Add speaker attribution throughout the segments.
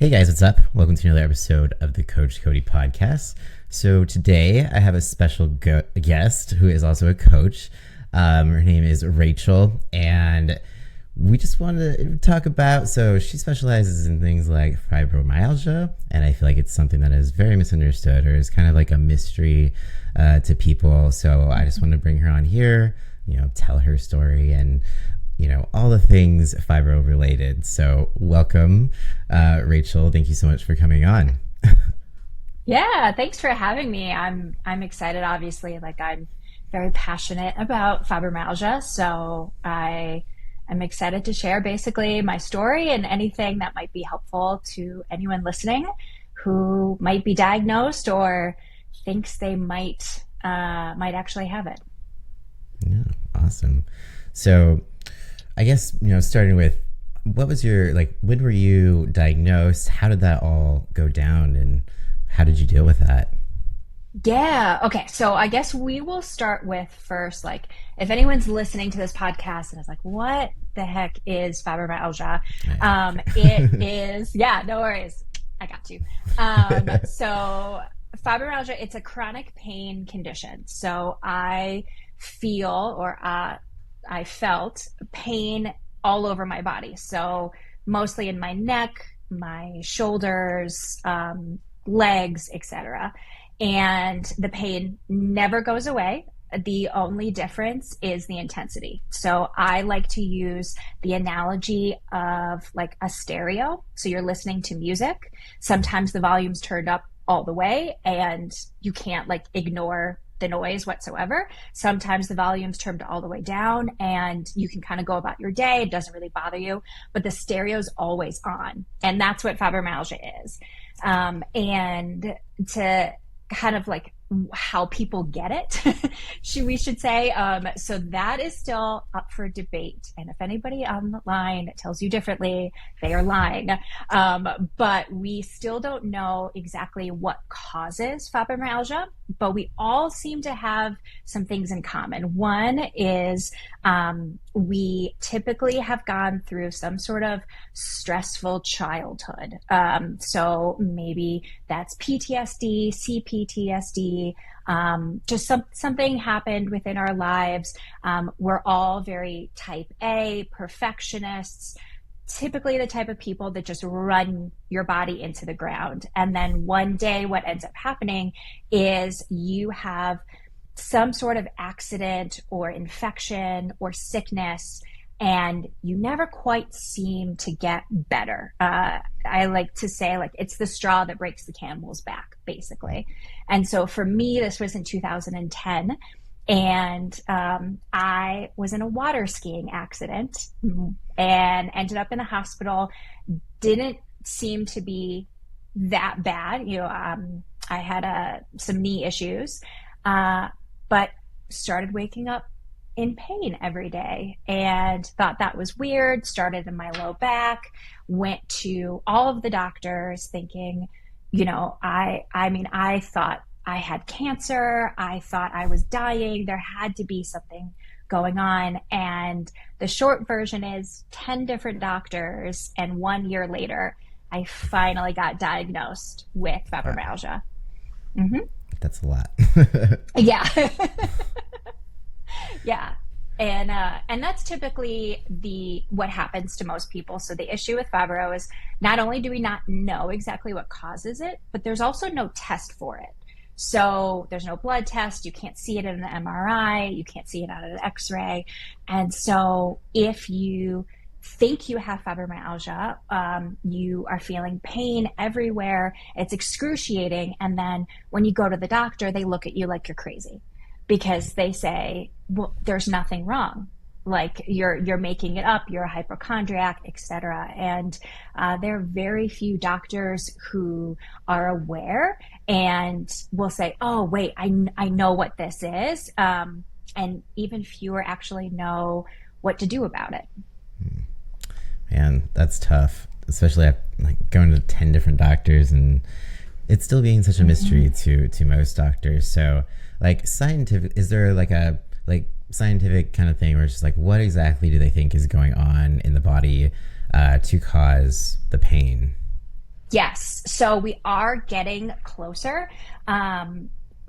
Speaker 1: Hey guys, what's up? Welcome to another episode of the Coach Cody podcast. So today I have a special guest who is also a coach. Her name is Rachel, and we just wanted to talk about, so she specializes in things like fibromyalgia, and I feel like it's something that is very misunderstood or is kind of like a mystery to people. So I just wanted to bring her on here, tell her story and all the things fibro related. So welcome, Rachel. Thank you so much for coming on.
Speaker 2: Yeah, thanks for having me. I'm excited, obviously. I'm very passionate about fibromyalgia, so I am excited to share basically my story and anything that might be helpful to anyone listening who might be diagnosed or thinks they might actually have it.
Speaker 1: Yeah, awesome. So I guess, starting with, what was your, when were you diagnosed? How did that all go down and how did you deal with that?
Speaker 2: Yeah. Okay. So I guess we will start with first, if anyone's listening to this podcast and is like, what the heck is fibromyalgia? It is, yeah, no worries. I got you. So fibromyalgia, it's a chronic pain condition. So I felt pain all over my body. So mostly in my neck, my shoulders, legs, etc. And the pain never goes away. The only difference is the intensity. So I like to use the analogy of a stereo. So you're listening to music. Sometimes the volume's turned up all the way and you can't ignore the noise whatsoever. Sometimes the volume's turned all the way down and you can kind of go about your day. It doesn't really bother you, but the stereo's always on. And that's what fibromyalgia is. And to kind of how people get it, we should say. So that is still up for debate. And if anybody on the line tells you differently, they are lying. But we still don't know exactly what causes fibromyalgia, but we all seem to have some things in common. One is we typically have gone through some sort of stressful childhood. So maybe that's PTSD, CPTSD, just something happened within our lives. We're all very type A, perfectionists, typically the type of people that just run your body into the ground. And then one day what ends up happening is you have some sort of accident or infection or sickness, and you never quite seem to get better. I like to say it's the straw that breaks the camel's back, basically. And so for me, this was in 2010, and I was in a water skiing accident and ended up in the hospital. Didn't seem to be that bad. I had some knee issues, but started waking up in pain every day and thought that was weird. Started in my low back, went to all of the doctors thinking, I thought I had cancer. I thought I was dying. There had to be something going on. And the short version is 10 different doctors. And 1 year later, I finally got diagnosed with fibromyalgia. Mm-hmm.
Speaker 1: That's a lot.
Speaker 2: Yeah. Yeah. And that's typically what happens to most people. So the issue with fibro is not only do we not know exactly what causes it, but there's also no test for it. So there's no blood test. You can't see it in an MRI. You can't see it on an X-ray. And so if you think you have fibromyalgia, you are feeling pain everywhere. It's excruciating. And then when you go to the doctor, they look at you like you're crazy because they say, well, there's nothing wrong. You're making it up, you're a hypochondriac, etc. And there are very few doctors who are aware and will say, oh, wait, I know what this is. And even fewer actually know what to do about it.
Speaker 1: Man, that's tough, especially going to 10 different doctors and it still being such a mystery to most doctors. So scientific, is there a scientific kind of thing where it's just what exactly do they think is going on in the body to cause the pain?
Speaker 2: Yes. So we are getting closer.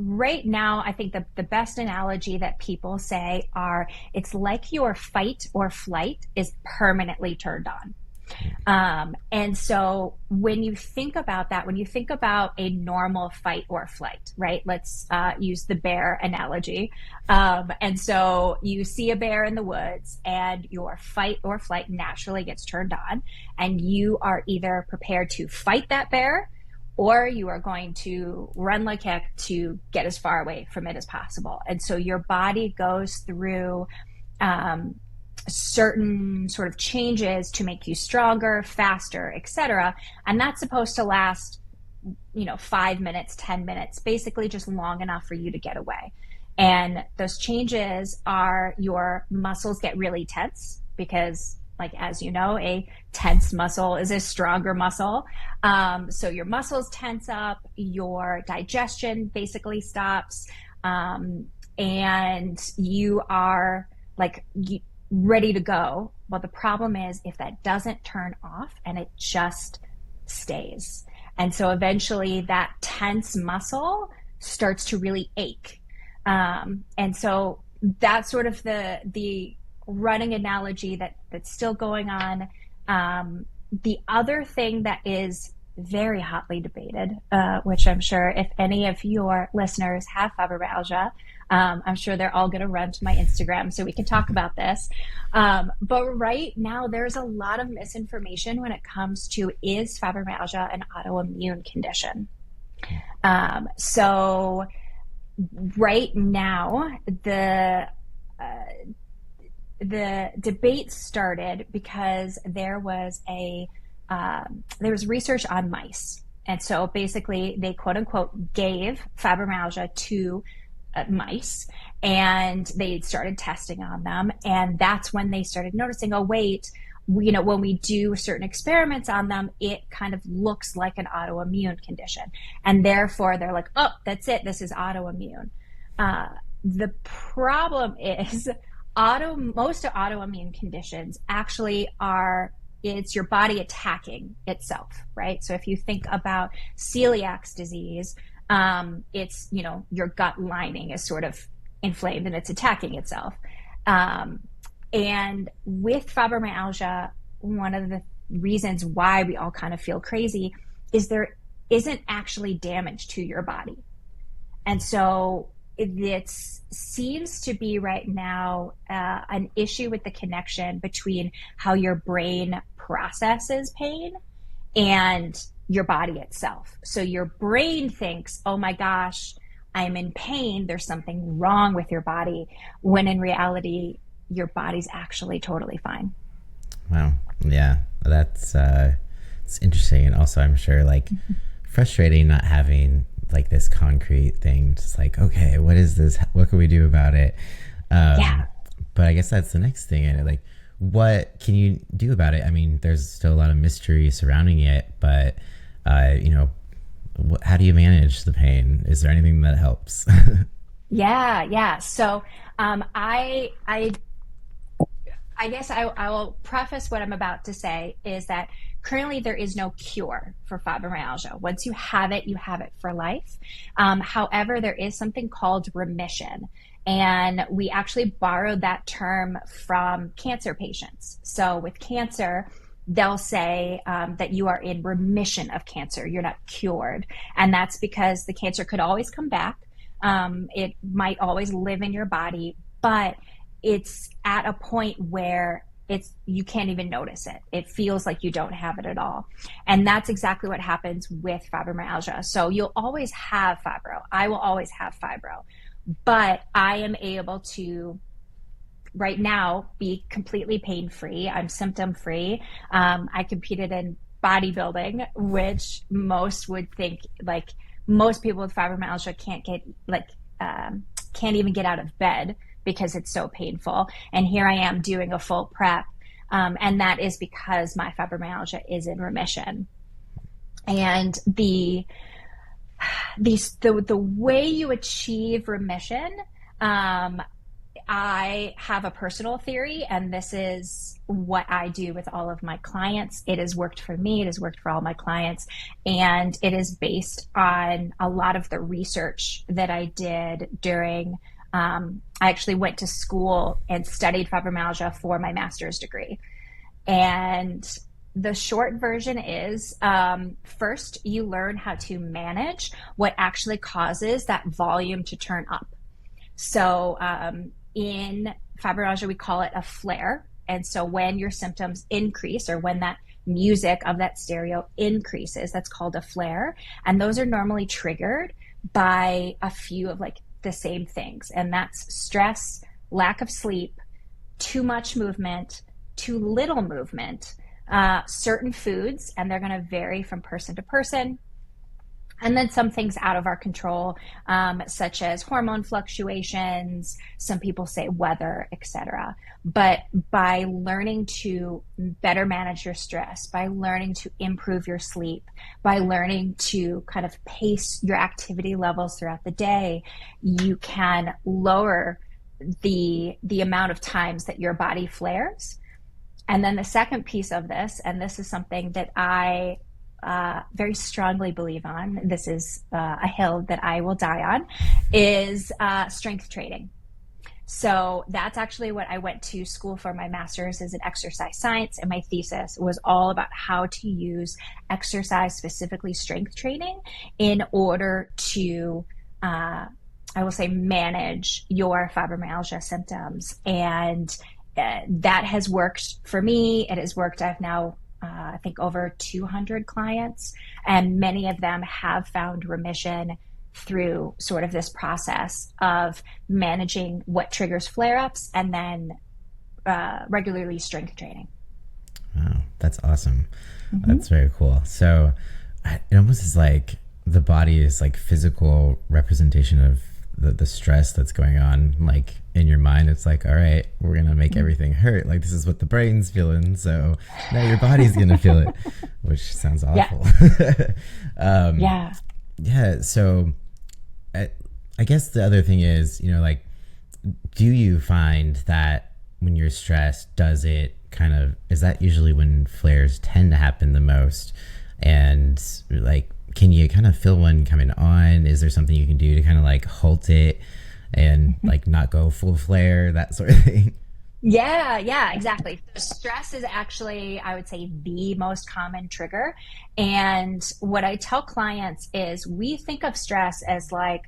Speaker 2: Right now, I think the best analogy that people say are it's like your fight or flight is permanently turned on. And so when you think about that, when you think about a normal fight or flight, right? Let's use the bear analogy. And so you see a bear in the woods and your fight or flight naturally gets turned on, and you are either prepared to fight that bear or you are going to run like heck to get as far away from it as possible. And so your body goes through certain sort of changes to make you stronger, faster, etc. And that's supposed to last, 5 minutes, 10 minutes, basically just long enough for you to get away. And those changes are your muscles get really tense because, like, as you know, a tense muscle is a stronger muscle. So your muscles tense up, your digestion basically stops, and you are ready to go. Well, the problem is if that doesn't turn off and it just stays. And so eventually that tense muscle starts to really ache. And so that's sort of the running analogy that's still going on. The other thing that is very hotly debated, which I'm sure if any of your listeners have fibromyalgia, I'm sure they're all going to run to my Instagram so we can talk about this. But right now, there's a lot of misinformation when it comes to, is fibromyalgia an autoimmune condition? So right now, the debate started because there was research on mice. And so basically they quote unquote gave fibromyalgia to mice, and they started testing on them. And that's when they started noticing, oh, wait, when we do certain experiments on them, it kind of looks like an autoimmune condition. And therefore they're like, oh, that's it. This is autoimmune. The problem is most autoimmune conditions actually it's your body attacking itself, right? So if you think about celiac disease, it's, your gut lining is sort of inflamed and it's attacking itself. And with fibromyalgia, one of the reasons why we all kind of feel crazy is there isn't actually damage to your body. And so it seems to be right now an issue with the connection between how your brain processes pain and your body itself. So your brain thinks, oh my gosh, I'm in pain, there's something wrong with your body, when in reality, your body's actually totally fine.
Speaker 1: Wow. Yeah, that's it's interesting. And also, I'm sure frustrating not having this concrete thing, just okay, what is this? What can we do about it?
Speaker 2: Yeah.
Speaker 1: But I guess that's the next thing. What can you do about it? I mean, there's still a lot of mystery surrounding it, but how do you manage the pain? Is there anything that helps?
Speaker 2: Yeah. So I guess I will preface what I'm about to say is that currently there is no cure for fibromyalgia. Once you have it for life. However, there is something called remission. And we actually borrowed that term from cancer patients. So with cancer, they'll say that you are in remission of cancer. You're not cured. And that's because the cancer could always come back. It might always live in your body, but it's at a point where you can't even notice it. It feels like you don't have it at all. And that's exactly what happens with fibromyalgia. So you'll always have fibro. I will always have fibro, but I am able to right now be completely pain-free. I'm symptom-free. I competed in bodybuilding, which most would think most people with fibromyalgia can't even get out of bed because it's so painful. And here I am doing a full prep. And that is because my fibromyalgia is in remission. And the way you achieve remission, I have a personal theory, and this is what I do with all of my clients. It has worked for me. It has worked for all my clients. And it is based on a lot of the research that I did during, I actually went to school and studied fibromyalgia for my master's degree. And the short version is, first, you learn how to manage what actually causes that volume to turn up. So in fibromyalgia, we call it a flare. And so when your symptoms increase, or when that music of that stereo increases, that's called a flare. And those are normally triggered by a few of like the same things. And that's stress, lack of sleep, too much movement, too little movement, certain foods, and they're going to vary from person to person. And then some things out of our control, such as hormone fluctuations, some people say weather, etc. But by learning to better manage your stress, by learning to improve your sleep, by learning to kind of pace your activity levels throughout the day, you can lower the amount of times that your body flares. And then the second piece of this, and this is something that I very strongly believe on, this is a hill that I will die on, is strength training. So that's actually what I went to school for. My master's is in exercise science, and my thesis was all about how to use exercise, specifically strength training, in order to, I will say, manage your fibromyalgia symptoms. And that has worked for me. It has worked. I've now I think over 200 clients, and many of them have found remission through sort of this process of managing what triggers flare-ups and then regularly strength training.
Speaker 1: Wow, that's awesome. That's very cool. So it almost is like the body is like physical representation of the stress that's going on, like in your mind. It's like, all right, we're gonna make everything hurt, like this is what the brain's feeling, so now your body's gonna feel it, which sounds awful. So I guess the other thing is, like, do you find that when you're stressed, is that usually when flares tend to happen the most? And like, can you kind of feel one coming on? Is there something you can do to kind of like halt it and like not go full flare, that sort of thing?
Speaker 2: Yeah, exactly. Stress is actually, I would say, the most common trigger. And what I tell clients is, we think of stress as like,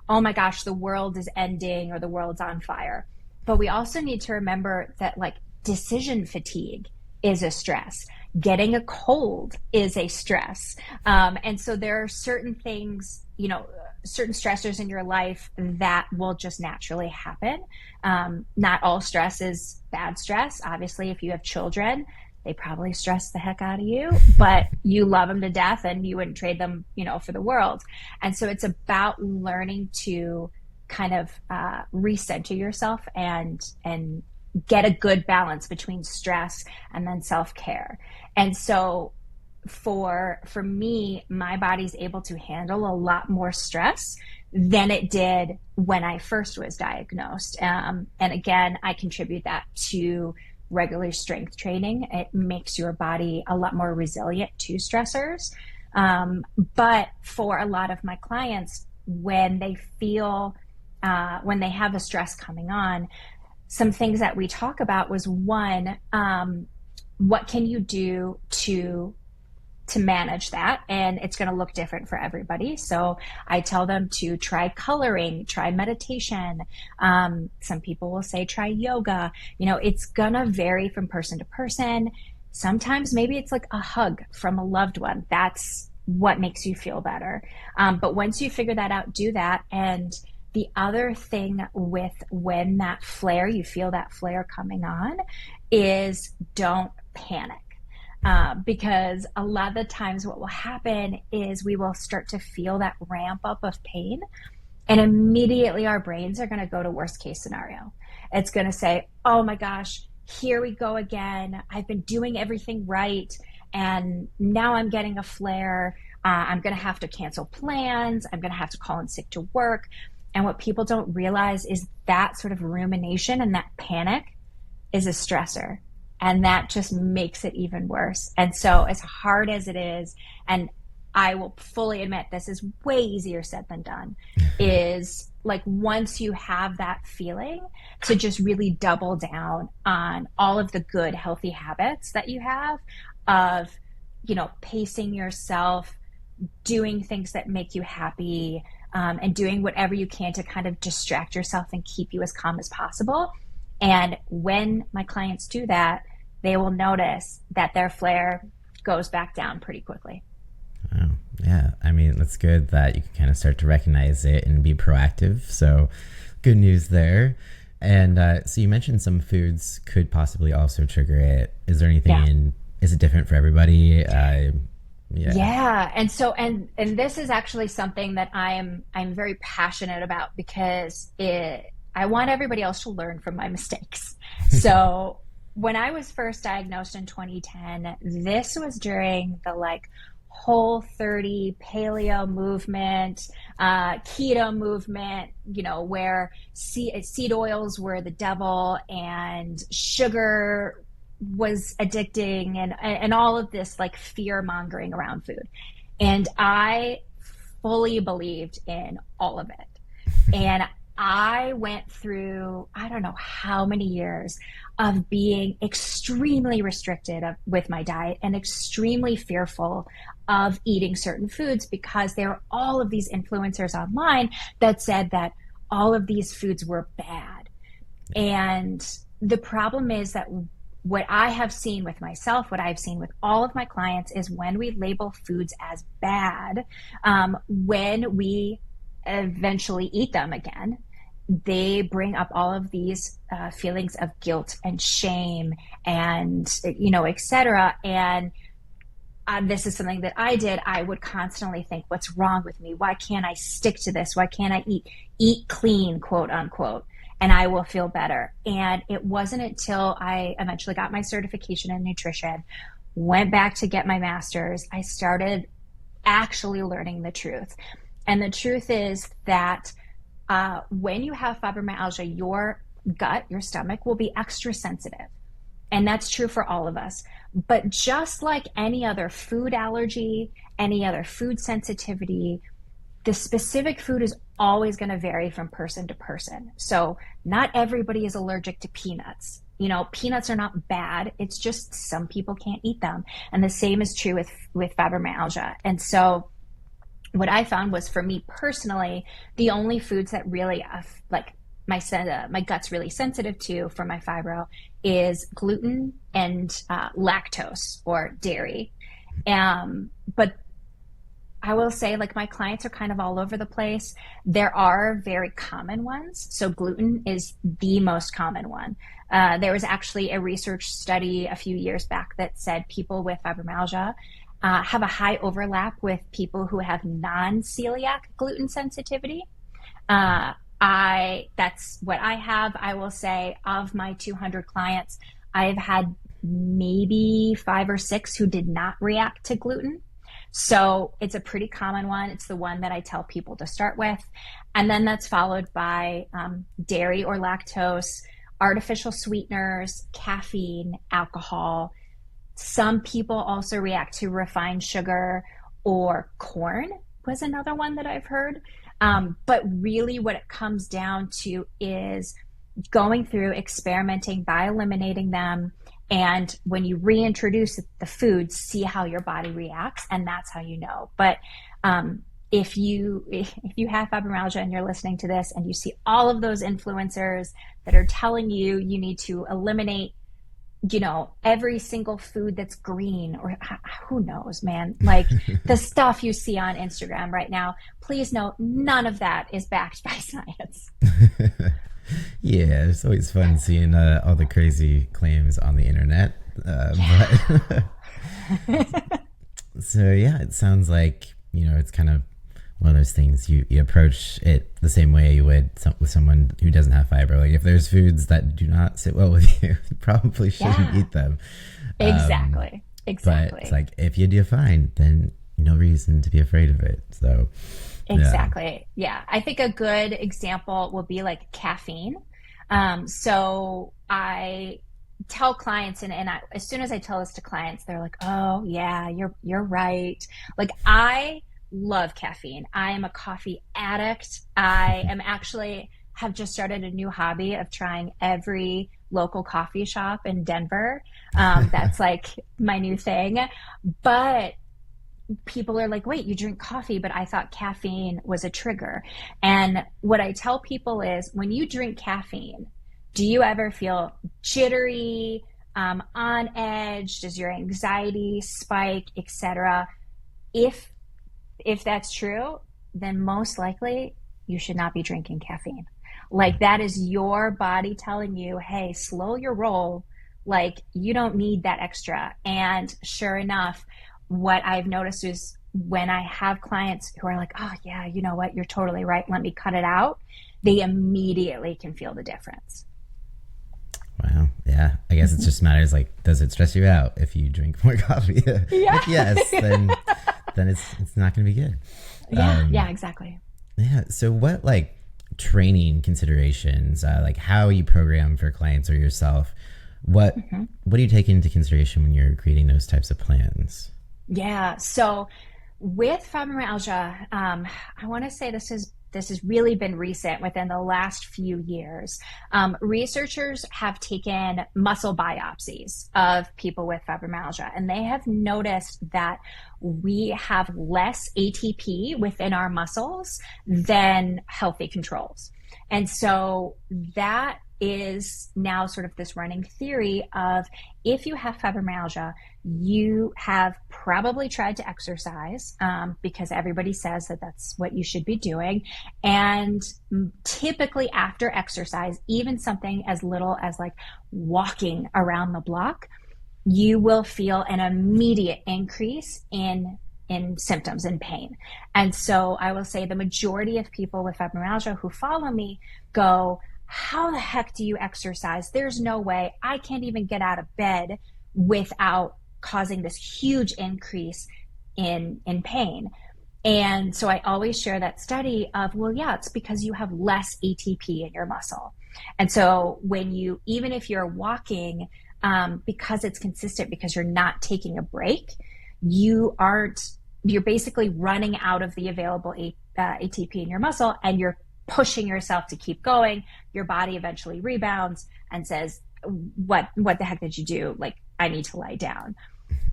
Speaker 2: oh my gosh, the world is ending or the world's on fire. But we also need to remember that like decision fatigue is a stress. Getting a cold is a stress. And so there are certain things, certain stressors in your life that will just naturally happen. Not all stress is bad stress. Obviously, if you have children, they probably stress the heck out of you, but you love them to death and you wouldn't trade them, for the world. And so it's about learning to kind of recenter yourself and get a good balance between stress and then self-care. And so for me, my body's able to handle a lot more stress than it did when I first was diagnosed. And again, I contribute that to regular strength training. It makes your body a lot more resilient to stressors. But for a lot of my clients, when they feel, when they have a stress coming on, some things that we talk about was, one, what can you do to manage that? And it's going to look different for everybody. So I tell them to try coloring, try meditation. Some people will say try yoga. It's going to vary from person to person. Sometimes maybe it's like a hug from a loved one. That's what makes you feel better. But once you figure that out, do that. And the other thing with when that flare, you feel that flare coming on, is don't panic. Because a lot of the times what will happen is we will start to feel that ramp up of pain, and immediately our brains are going to go to worst case scenario. It's going to say, oh my gosh, here we go again. I've been doing everything right, and now I'm getting a flare. I'm going to have to cancel plans. I'm going to have to call in sick to work. And what people don't realize is that sort of rumination and that panic is a stressor. And that just makes it even worse. And so, as hard as it is, and I will fully admit this is way easier said than done, is like once you have that feeling, to just really double down on all of the good, healthy habits that you have of, pacing yourself, doing things that make you happy, and doing whatever you can to kind of distract yourself and keep you as calm as possible. And when my clients do that, they will notice that their flare goes back down pretty quickly.
Speaker 1: Oh, yeah. I mean, that's good that you can kind of start to recognize it and be proactive. So good news there. And so you mentioned some foods could possibly also trigger it. Is there anything is it different for everybody? Yeah.
Speaker 2: And so, and this is actually something that I'm very passionate about, because I want everybody else to learn from my mistakes. So when I was first diagnosed in 2010, this was during the Whole30 paleo movement, keto movement, where seed oils were the devil and sugar was addicting, and all of this fear mongering around food. And I fully believed in all of it. And I went through, I don't know how many years of being extremely restricted with my diet and extremely fearful of eating certain foods, because there are all of these influencers online that said that all of these foods were bad. And the problem is that what I have seen with myself, what I've seen with all of my clients, is when we label foods as bad, when we eventually eat them again, they bring up all of these feelings of guilt and shame and, etc. And this is something that I did. I would constantly think, what's wrong with me? Why can't I stick to this? Why can't I eat clean, quote unquote, and I will feel better? And it wasn't until I eventually got my certification in nutrition, went back to get my master's, I started actually learning the truth. And the truth is that when you have fibromyalgia, your gut, your stomach will be extra sensitive. And that's true for all of us. But just like any other food allergy, any other food sensitivity, the specific food is always going to vary from person to person. So not everybody is allergic to peanuts. Peanuts are not bad. It's just some people can't eat them. And the same is true with fibromyalgia. And so what I found was, for me personally, the only foods that really my gut's really sensitive to for my fibro is gluten and lactose or dairy. But I will say, my clients are kind of all over the place. There are very common ones. So gluten is the most common one. There was actually a research study a few years back that said people with fibromyalgia have a high overlap with people who have non-celiac gluten sensitivity. That's what I have. I will say, of my 200 clients, I've had maybe 5 or 6 who did not react to gluten. So it's a pretty common one. It's the one that I tell people to start with. And then that's followed by dairy or lactose, artificial sweeteners, caffeine, alcohol. Some people also react to refined sugar, or corn was another one that I've heard. But really what it comes down to is going through, experimenting by eliminating them. And when you reintroduce the foods, see how your body reacts, and that's how you know. But if you have fibromyalgia and you're listening to this and you see all of those influencers that are telling you need to eliminate, every single food that's green, or who knows, man, the stuff you see on Instagram right now, please know none of that is backed by science.
Speaker 1: Yeah, it's always fun seeing all the crazy claims on the internet. So yeah, it sounds like, it's kind of one of those things you approach it the same way you would with someone who doesn't have fibro. If there's foods that do not sit well with you, you probably shouldn't eat them.
Speaker 2: Exactly.
Speaker 1: But it's if you do fine, then no reason to be afraid of it. So Yeah.
Speaker 2: Exactly. Yeah. I think a good example will be like caffeine. So I tell clients as soon as I tell this to clients, they're like, "Oh, yeah, you're right." Like I love caffeine. I am a coffee addict. I am actually have just started a new hobby of trying every local coffee shop in Denver. That's like my new thing. But people are like, wait, you drink coffee, but I thought caffeine was a trigger. And what I tell people is when you drink caffeine, do you ever feel jittery, on edge? Does your anxiety spike, etc.? If if that's true, then most likely you should not be drinking caffeine. Like that is your body telling you, hey, slow your roll. Like you don't need that extra. And sure enough, what I've noticed is when I have clients who are like, oh, yeah, you know what? You're totally right. Let me cut it out. They immediately can feel the difference.
Speaker 1: Wow. Yeah. I guess it just matters. Like, does it stress you out if you drink more coffee?
Speaker 2: Yeah.
Speaker 1: If yes, then it's not going to be good.
Speaker 2: Yeah. Yeah, exactly.
Speaker 1: Yeah. So what like training considerations, like how you program for clients or yourself, what do you take into consideration when you're creating those types of plans?
Speaker 2: Yeah. So with fibromyalgia, I want to say this has really been recent within the last few years. Researchers have taken muscle biopsies of people with fibromyalgia, and they have noticed that we have less ATP within our muscles than healthy controls. And so that is now sort of this running theory of if you have fibromyalgia, you have probably tried to exercise because everybody says that that's what you should be doing. And typically after exercise, even something as little as like walking around the block, you will feel an immediate increase in symptoms and pain. And so I will say the majority of people with fibromyalgia who follow me go, how the heck do you exercise? There's no way. I can't even get out of bed without causing this huge increase in pain. And so I always share that study of, well, yeah, it's because you have less ATP in your muscle. And so when you, even if you're walking, because it's consistent, because you're not taking a break, you're basically running out of the available ATP in your muscle, and you're pushing yourself to keep going. Your body eventually rebounds and says, what the heck did you do? Like, I need to lie down.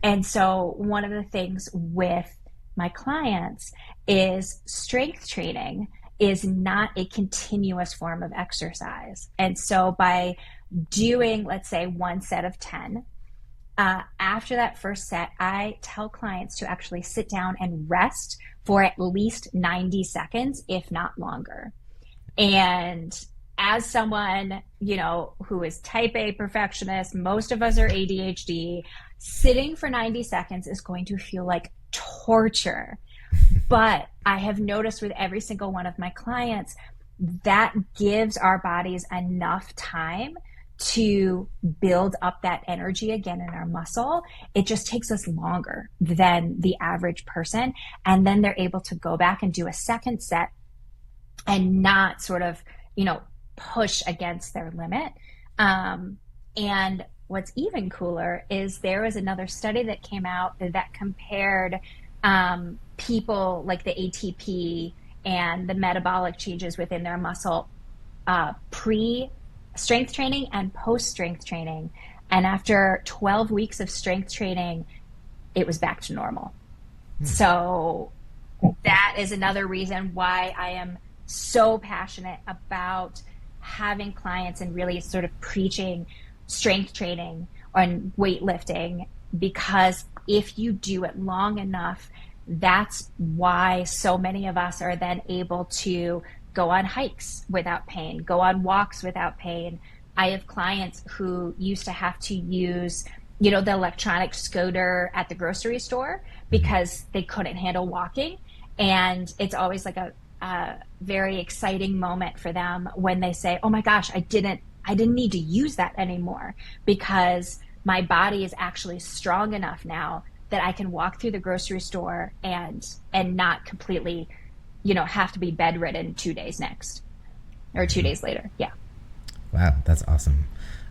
Speaker 2: And so one of the things with my clients is strength training is not a continuous form of exercise. And so by doing, let's say, one set of 10, after that first set, I tell clients to actually sit down and rest for at least 90 seconds, if not longer. And as someone, who is type A perfectionist, most of us are ADHD, sitting for 90 seconds is going to feel like torture. But I have noticed with every single one of my clients, that gives our bodies enough time to build up that energy again in our muscle. It just takes us longer than the average person. And then they're able to go back and do a second set and not sort of, push against their limit. And what's even cooler is there was another study that came out that compared people like the ATP and the metabolic changes within their muscle pre-strength training and post-strength training. And after 12 weeks of strength training, it was back to normal. So that is another reason why I am so passionate about having clients and really sort of preaching strength training and weightlifting, because if you do it long enough, that's why so many of us are then able to go on hikes without pain, go on walks without pain. I have clients who used to have to use, the electronic scooter at the grocery store because they couldn't handle walking. And it's always like a very exciting moment for them when they say, oh my gosh, I didn't need to use that anymore because my body is actually strong enough now that I can walk through the grocery store and not completely, have to be bedridden 2 days next or 2 days later. Yeah.
Speaker 1: Wow, that's awesome.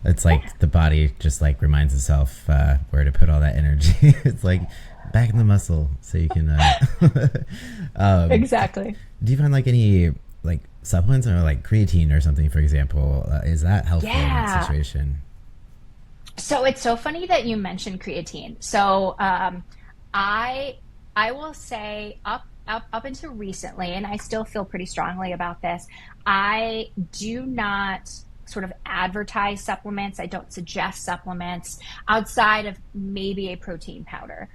Speaker 1: It's like the body just like reminds itself where to put all that energy. It's like back in the muscle so you can
Speaker 2: Exactly.
Speaker 1: Do you find like any like supplements or like creatine or something, for example, is that helpful in that situation?
Speaker 2: So it's so funny that you mentioned creatine. So I will say up until recently, and I still feel pretty strongly about this, I do not sort of advertise supplements. I don't suggest supplements outside of maybe a protein powder.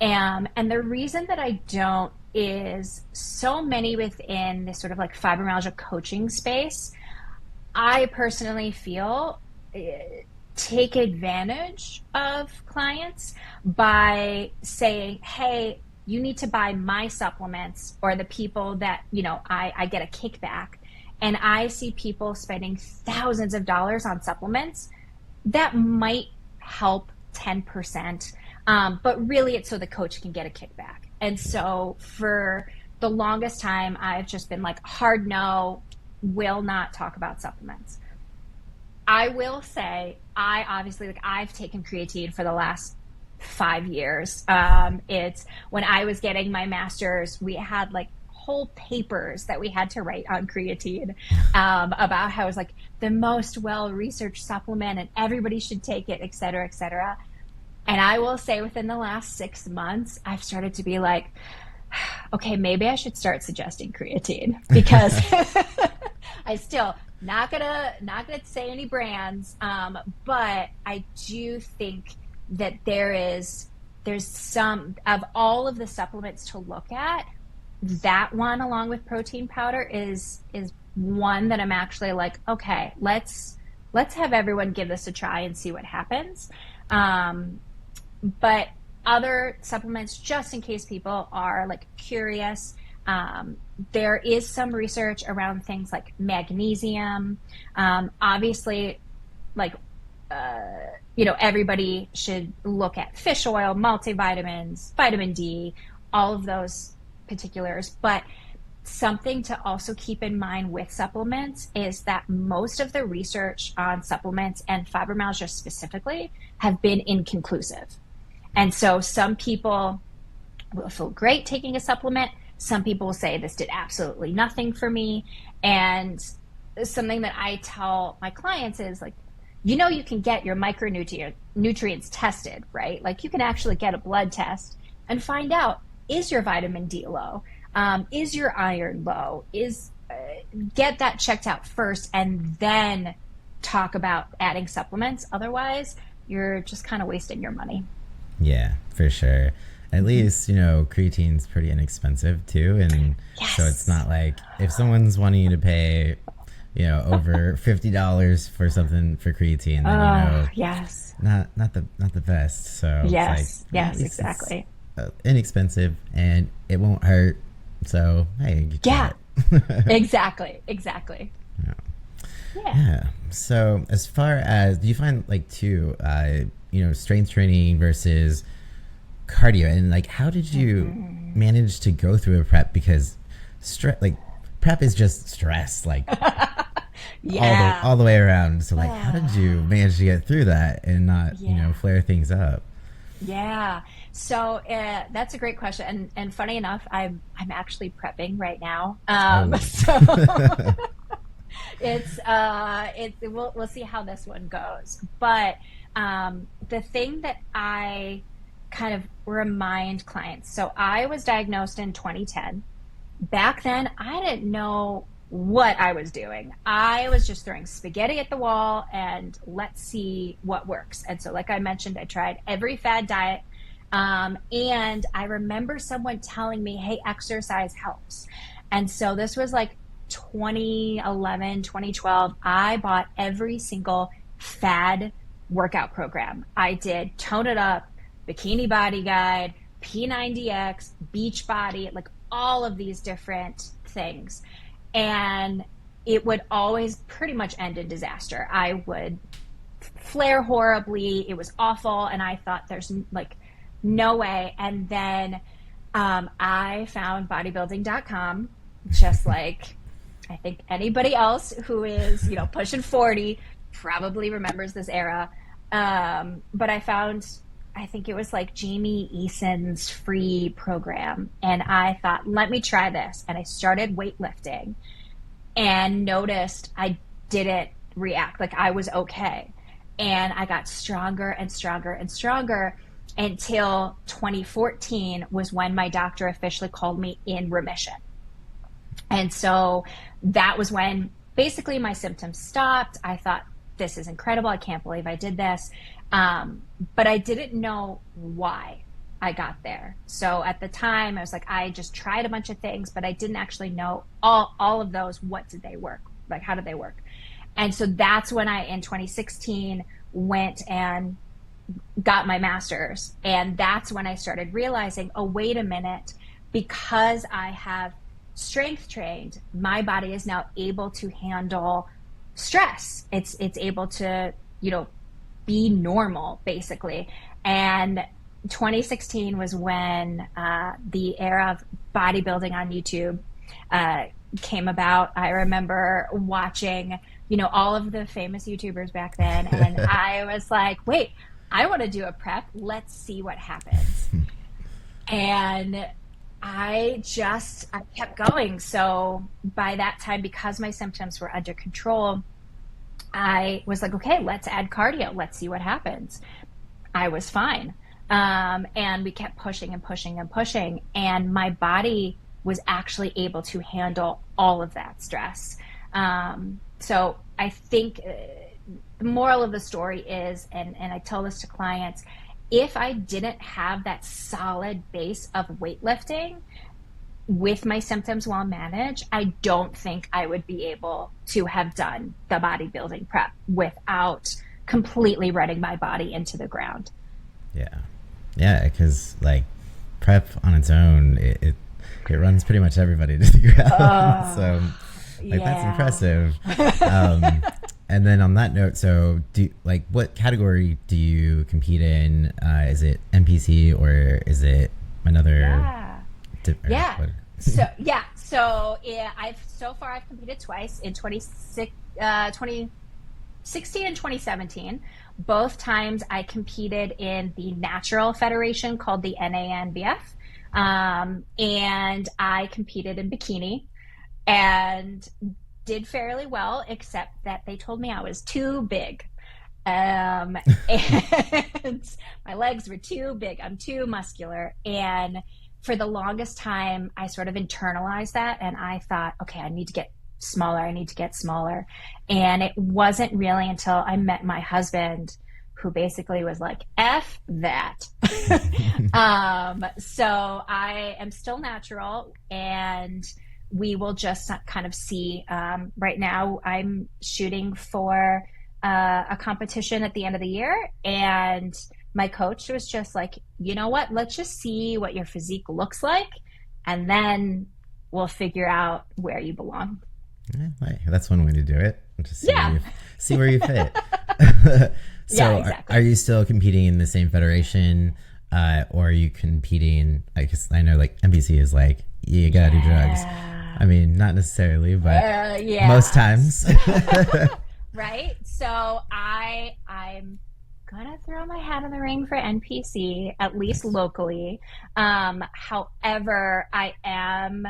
Speaker 2: And the reason that I don't is so many within this sort of like fibromyalgia coaching space, I personally feel take advantage of clients by saying, hey, you need to buy my supplements, or the people that, I get a kickback. And I see people spending thousands of dollars on supplements that might help 10%. But really it's so the coach can get a kickback. And so for the longest time, I've just been like, hard no, will not talk about supplements. I will say, I've taken creatine for the last 5 years. It's when I was getting my master's, we had like whole papers that we had to write on creatine about how it was like the most well-researched supplement and everybody should take it, et cetera, et cetera. And I will say within the last 6 months, I've started to be like, okay, maybe I should start suggesting creatine, because I still not gonna say any brands, but I do think that there's some of all of the supplements to look at. That one, along with protein powder, is one that I'm actually like, okay, let's have everyone give this a try and see what happens. But other supplements, just in case people are like curious, there is some research around things like magnesium. Obviously, like, everybody should look at fish oil, multivitamins, vitamin D, all of those particulars. But something to also keep in mind with supplements is that most of the research on supplements and fibromyalgia specifically have been inconclusive. And so some people will feel great taking a supplement. Some people will say this did absolutely nothing for me. And something that I tell my clients is like, you can get your micronutrients tested, right? Like you can actually get a blood test and find out, is your vitamin D low? Is your iron low? Get that checked out first and then talk about adding supplements. Otherwise, you're just kind of wasting your money.
Speaker 1: Yeah, for sure. At least, creatine's pretty inexpensive too. And yes. So it's not like if someone's wanting you to pay, over $50 for something for creatine, then,
Speaker 2: yes,
Speaker 1: not the best. So
Speaker 2: yes,
Speaker 1: it's like,
Speaker 2: exactly.
Speaker 1: It's, inexpensive and it won't hurt. So, hey,
Speaker 2: yeah, exactly.
Speaker 1: Yeah. So as far as, do you find like strength training versus cardio, and like how did you manage to go through a prep, because prep is just stress, like all the way around. So like how did you manage to get through that and not flare things up?
Speaker 2: Yeah, so that's a great question, and funny enough, I'm actually prepping right now. So we'll see how this one goes. But the thing that I kind of remind clients, so I was diagnosed in 2010. Back then, I didn't know what I was doing. I was just throwing spaghetti at the wall and let's see what works. And so, like I mentioned, I tried every fad diet. And I remember someone telling me, hey, exercise helps. And so this was like 2011, 2012. I bought every single fad workout program. I did Tone It Up, Bikini Body Guide, P90X, Beach Body, like all of these different things. And it would always pretty much end in disaster. I would flare horribly. It was awful. And I thought there's like no way. And then I found bodybuilding.com just like I think anybody else who is, pushing 40 probably remembers this era. But I think it was like Jamie Eason's free program. And I thought, let me try this. And I started weightlifting and noticed I didn't react. Like I was okay. And I got stronger and stronger and stronger until 2014 was when my doctor officially called me in remission. And so that was when basically my symptoms stopped. I thought, this is incredible. I can't believe I did this. But I didn't know why I got there. So at the time I was like, I just tried a bunch of things, but I didn't actually know all of those. What did they work? Like, how did they work? And so that's when I, in 2016, went and got my master's. And that's when I started realizing, oh, wait a minute, because I have strength trained, my body is now able to handle stress. It's able to, be normal, basically. And 2016 was when the era of bodybuilding on YouTube came about. I remember watching, all of the famous YouTubers back then. And I was like, wait, I want to do a prep. Let's see what happens. And I kept going. So by that time, because my symptoms were under control, I was like, okay, let's add cardio. Let's see what happens. I was fine. And we kept pushing and pushing and pushing. And my body was actually able to handle all of that stress. So I think the moral of the story is, and I tell this to clients, if I didn't have that solid base of weightlifting with my symptoms well managed, I don't think I would be able to have done the bodybuilding prep without completely running my body into the ground.
Speaker 1: Yeah, because like prep on its own, it runs pretty much everybody to the ground. So that's impressive. And then on that note, so what category do you compete in? Is it NPC or is it another?
Speaker 2: I've competed twice in 2016 and 2017. Both times I competed in the natural federation called the NANBF. And I competed in bikini and did fairly well, except that they told me I was too big. And my legs were too big. I'm too muscular. And for the longest time, I sort of internalized that. And I thought, okay, I need to get smaller. And it wasn't really until I met my husband, who basically was like, F that. So I am still natural, and we will just kind of see. Right now I'm shooting for a competition at the end of the year, and my coach was just like, you know what, let's just see what your physique looks like, and then we'll figure out where you belong.
Speaker 1: Yeah, that's one way to do it. Just see where you fit. So
Speaker 2: exactly.
Speaker 1: Are you still competing in the same federation, or are you competing? I guess I know like NPC is like, you gotta do drugs. I mean, not necessarily, but most times.
Speaker 2: Right. So I'm gonna throw my hat in the ring for NPC, at least locally. However, I am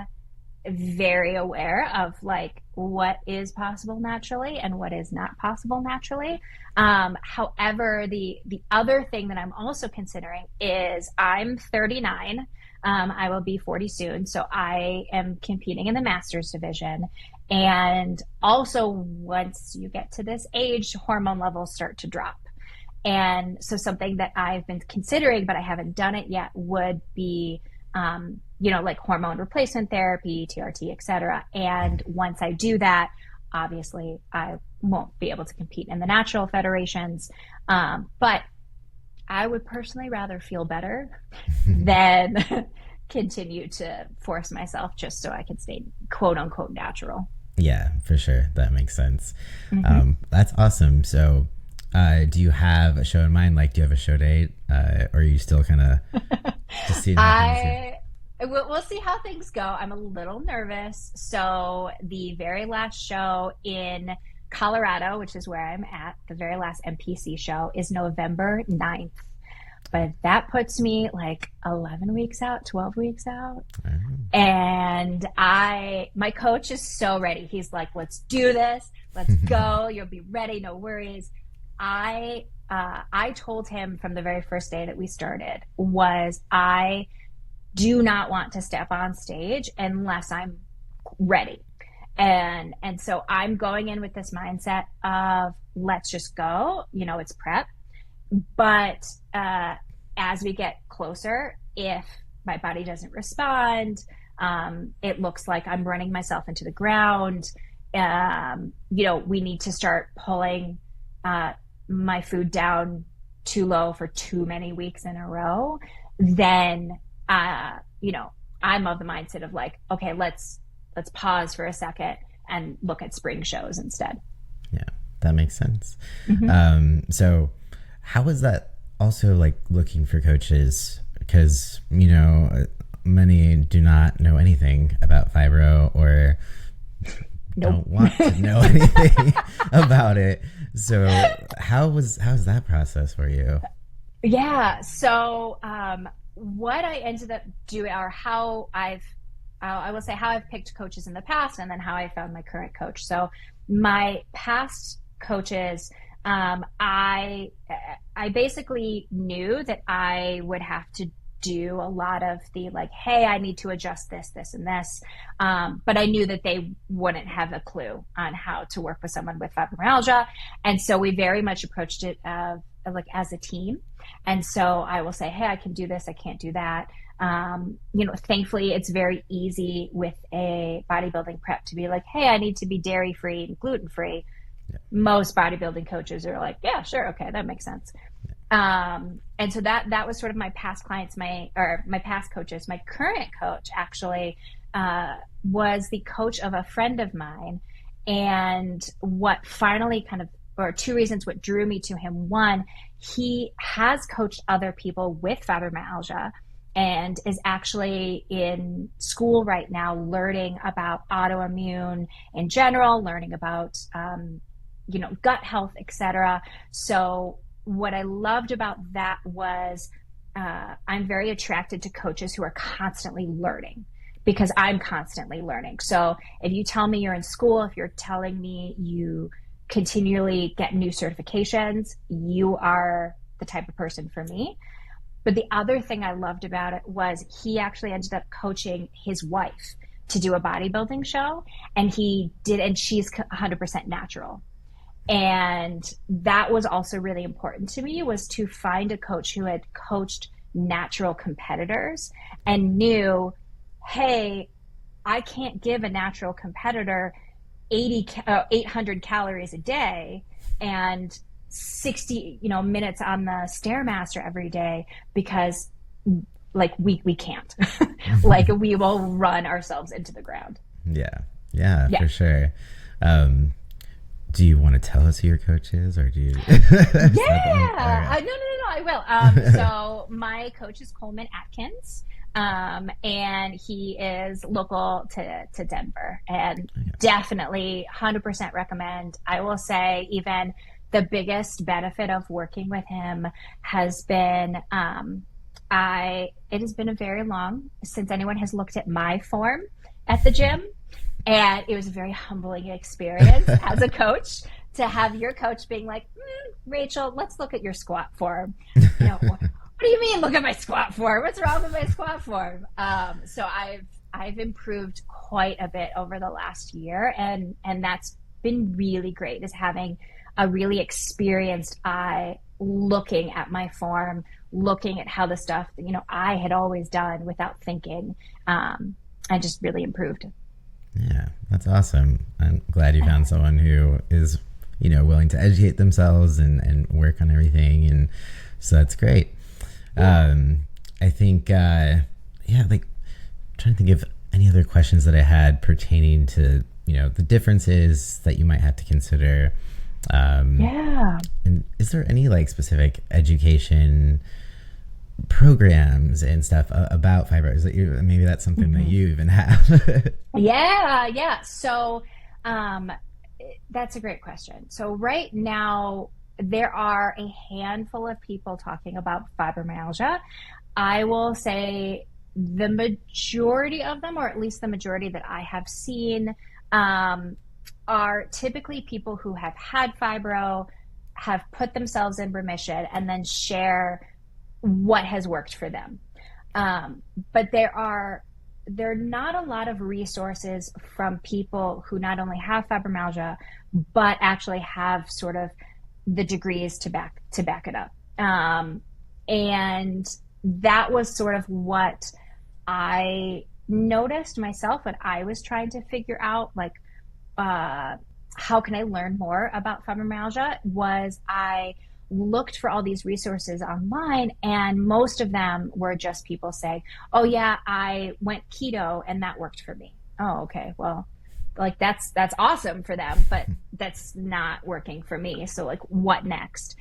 Speaker 2: very aware of like what is possible naturally and what is not possible naturally. However, the other thing that I'm also considering is I'm 39. I will be 40 soon. So I am competing in the masters division. And also once you get to this age, hormone levels start to drop. And so something that I've been considering, but I haven't done it yet, would be, like hormone replacement therapy, TRT, etc. And once I do that, obviously I won't be able to compete in the natural federations. But I would personally rather feel better than continue to force myself just so I can stay quote unquote natural.
Speaker 1: Yeah, for sure. That makes sense. Mm-hmm. That's awesome. So do you have a show in mind? Like, do you have a show date? Or are you still kind of just seeing
Speaker 2: we'll see how things go. I'm a little nervous. So the very last show in Colorado, which is where I'm at, the very last NPC show is November 9th. But that puts me like 11 weeks out, 12 weeks out. And my coach is so ready. He's like, let's do this. Let's go. You'll be ready. No worries. I told him from the very first day that we started was I do not want to step on stage unless I'm ready. And so I'm going in with this mindset of let's just go, it's prep. But as we get closer, if my body doesn't respond, it looks like I'm running myself into the ground. We need to start pulling my food down too low for too many weeks in a row, then I'm of the mindset of like, okay, let's pause for a second and look at spring shows instead.
Speaker 1: Yeah, that makes sense. So how was that also like looking for coaches? Because, many do not know anything about fibro or don't want to know anything about it. So how's that process for you?
Speaker 2: Yeah. So what I ended up doing, or how I will say how I've picked coaches in the past and then how I found my current coach. So my past coaches, I basically knew that I would have to do a lot of the like, hey, I need to adjust this, and this. But I knew that they wouldn't have a clue on how to work with someone with fibromyalgia. And so we very much approached it like as a team. And so I will say, hey, I can do this, I can't do that. Thankfully it's very easy with a bodybuilding prep to be like, hey, I need to be dairy free and gluten free. Yeah. Most bodybuilding coaches are like, yeah, sure. Okay. That makes sense. And so that was sort of my past clients, my past coaches. My current coach actually, was the coach of a friend of mine. And what finally or two reasons what drew me to him. One, he has coached other people with fibromyalgia and is actually in school right now learning about autoimmune in general, learning about, gut health, etc. So what I loved about that was I'm very attracted to coaches who are constantly learning because I'm constantly learning. So if you tell me you're in school, if you're telling me you continually get new certifications, you are the type of person for me. But the other thing I loved about it was he actually ended up coaching his wife to do a bodybuilding show, and she's 100% natural. And that was also really important to me, was to find a coach who had coached natural competitors and knew, hey, I can't give a natural competitor 800 calories a day and 60 minutes on the Stairmaster every day, because like we can't like we will run ourselves into the ground. Yeah, for sure. Do you want to tell us who your coach is, or do you? Yeah, no, I will. So my coach is Coleman Atkins, and he is local to Denver, and definitely 100% recommend. I will say even the biggest benefit of working with him has been, it has been a very long since anyone has looked at my form at the gym. And it was a very humbling experience as a coach to have your coach being like, Rachel, let's look at your squat form. What do you mean look at my squat form? What's wrong with my squat form? So I've improved quite a bit over the last year, and that's been really great, is having a really experienced eye looking at my form, looking at how the stuff that, I had always done without thinking, I just really improved.
Speaker 1: Yeah, that's awesome. I'm glad you found someone who is, willing to educate themselves and work on everything. And so that's great. I think, like trying to think of any other questions that I had pertaining to, the differences that you might have to consider. And is there any like specific education programs and stuff about fibro? Is that maybe that's something that you even have?
Speaker 2: Yeah. So that's a great question. So right now, there are a handful of people talking about fibromyalgia. I will say the majority of them, or at least the majority that I have seen, are typically people who have had fibro, have put themselves in remission, and then share what has worked for them. But there are not a lot of resources from people who not only have fibromyalgia, but actually have sort of the degrees to back it up. And that was sort of what I noticed myself when I was trying to figure out, like, how can I learn more about fibromyalgia, was I looked for all these resources online, and most of them were just people saying, oh yeah, I went keto and that worked for me. Oh, okay. Well, like that's awesome for them, but that's not working for me. So like, what next?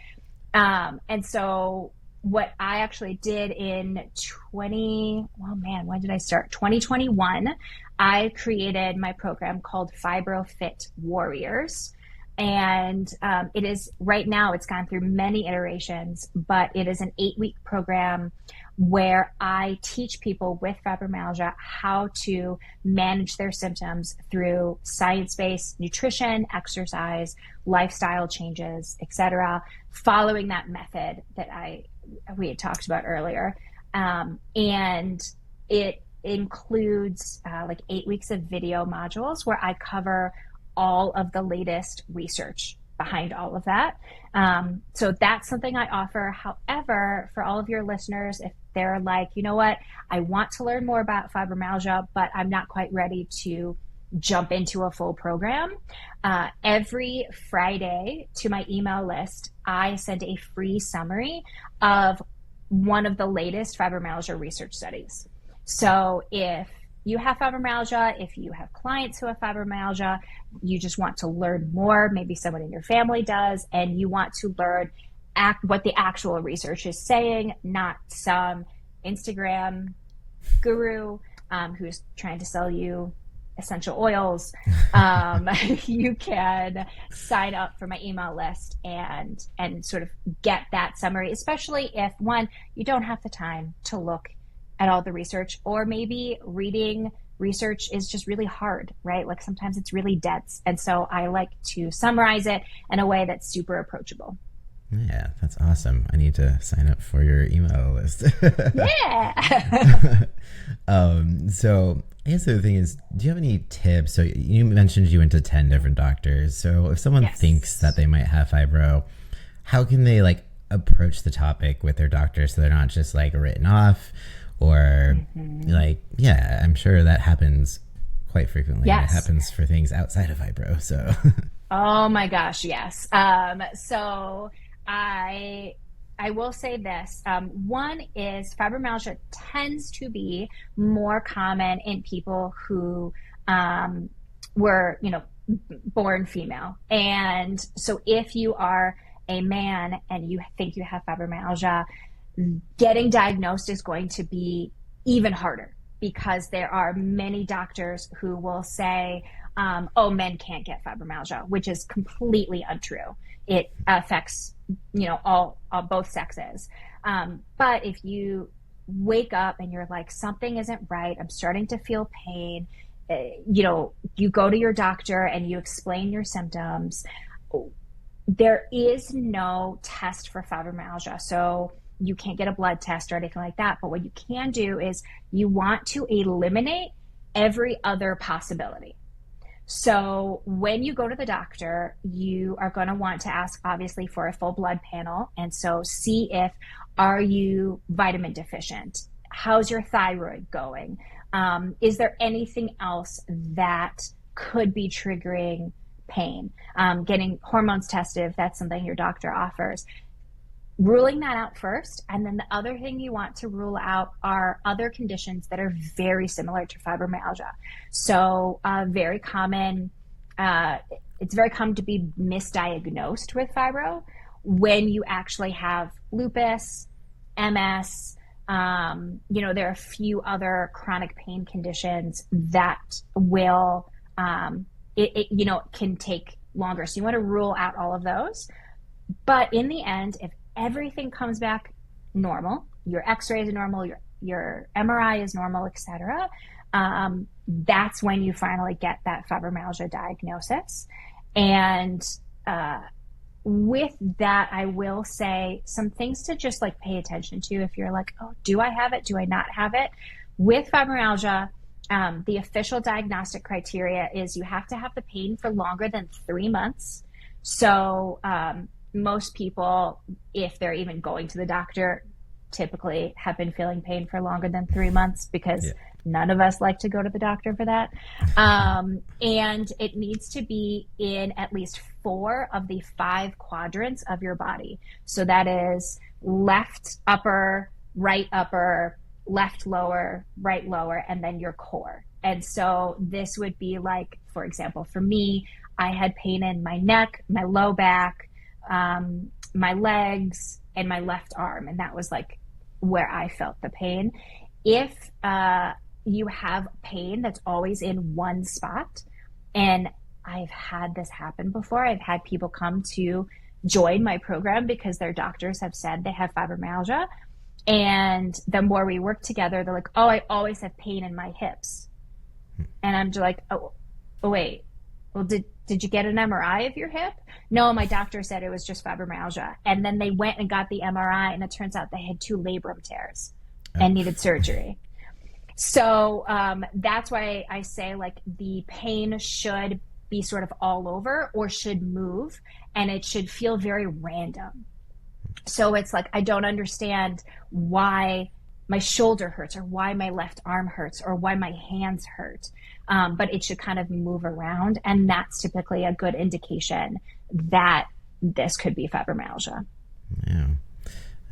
Speaker 2: And so what I actually did in 2021, I created my program called FibroFit Warriors. And it is, right now, it's gone through many iterations, but it is an 8-week program where I teach people with fibromyalgia how to manage their symptoms through science-based nutrition, exercise, lifestyle changes, etc., following that method that we had talked about earlier. And it includes like 8 weeks of video modules where I cover all of the latest research behind all of that. So that's something I offer. However, for all of your listeners, if they're like, you know what, I want to learn more about fibromyalgia, but I'm not quite ready to jump into a full program, every Friday to my email list, I send a free summary of one of the latest fibromyalgia research studies. So if you have fibromyalgia, if you have clients who have fibromyalgia, you just want to learn more, maybe someone in your family does, and you want to learn what the actual research is saying, not some Instagram guru who's trying to sell you essential oils, you can sign up for my email list and sort of get that summary, especially if, one, you don't have the time to look at all the research, or maybe reading research is just really hard, right? Like sometimes it's really dense. And so I like to summarize it in a way that's super approachable.
Speaker 1: Yeah, that's awesome. I need to sign up for your email list.
Speaker 2: Yeah.
Speaker 1: So I guess the other thing is, do you have any tips? So you mentioned you went to 10 different doctors. So if someone thinks that they might have fibro, how can they like approach the topic with their doctor so they're not just like written off? Or like, yeah, I'm sure that happens quite frequently. Yes. It happens for things outside of fibro. So,
Speaker 2: oh my gosh, yes. So I will say this. One is fibromyalgia tends to be more common in people who were, born female. And so if you are a man and you think you have fibromyalgia, getting diagnosed is going to be even harder, because there are many doctors who will say, oh, men can't get fibromyalgia, which is completely untrue. It affects, both sexes. But if you wake up and you're like, something isn't right, I'm starting to feel pain, you go to your doctor and you explain your symptoms. There is no test for fibromyalgia. So you can't get a blood test or anything like that. But what you can do is you want to eliminate every other possibility. So when you go to the doctor, you are going to want to ask, obviously, for a full blood panel. And so see if, are you vitamin deficient? How's your thyroid going? Is there anything else that could be triggering pain? Getting hormones tested, if that's something your doctor offers. Ruling that out first. And then the other thing you want to rule out are other conditions that are very similar to fibromyalgia. So it's very common to be misdiagnosed with fibro when you actually have lupus, MS, There are a few other chronic pain conditions that will, can take longer. So you want to rule out all of those. But in the end, if everything comes back normal, your x-ray is normal, your MRI is normal, etc., that's when you finally get that fibromyalgia diagnosis. And with that, I will say some things to just like pay attention to if you're like, oh, do I have it? Do I not have it? With fibromyalgia, the official diagnostic criteria is you have to have the pain for longer than 3 months. So most people, if they're even going to the doctor, typically have been feeling pain for longer than 3 months because none of us like to go to the doctor for that. And it needs to be in at least 4 of the 5 quadrants of your body. So that is left upper, right upper, left lower, right lower, and then your core. And so this would be like, for example, for me, I had pain in my neck, my low back, my legs, and my left arm. And that was like where I felt the pain. If you have pain that's always in one spot, and I've had this happen before, I've had people come to join my program because their doctors have said they have fibromyalgia. And the more we work together, they're like, oh, I always have pain in my hips. And I'm just like, oh wait, well, did you get an MRI of your hip? No, my doctor said it was just fibromyalgia. And then they went and got the MRI, and it turns out they had 2 labrum tears and needed surgery. So that's why I say like the pain should be sort of all over or should move, and it should feel very random. So it's like, I don't understand why my shoulder hurts or why my left arm hurts or why my hands hurt. But it should kind of move around. And that's typically a good indication that this could be fibromyalgia.
Speaker 1: Yeah.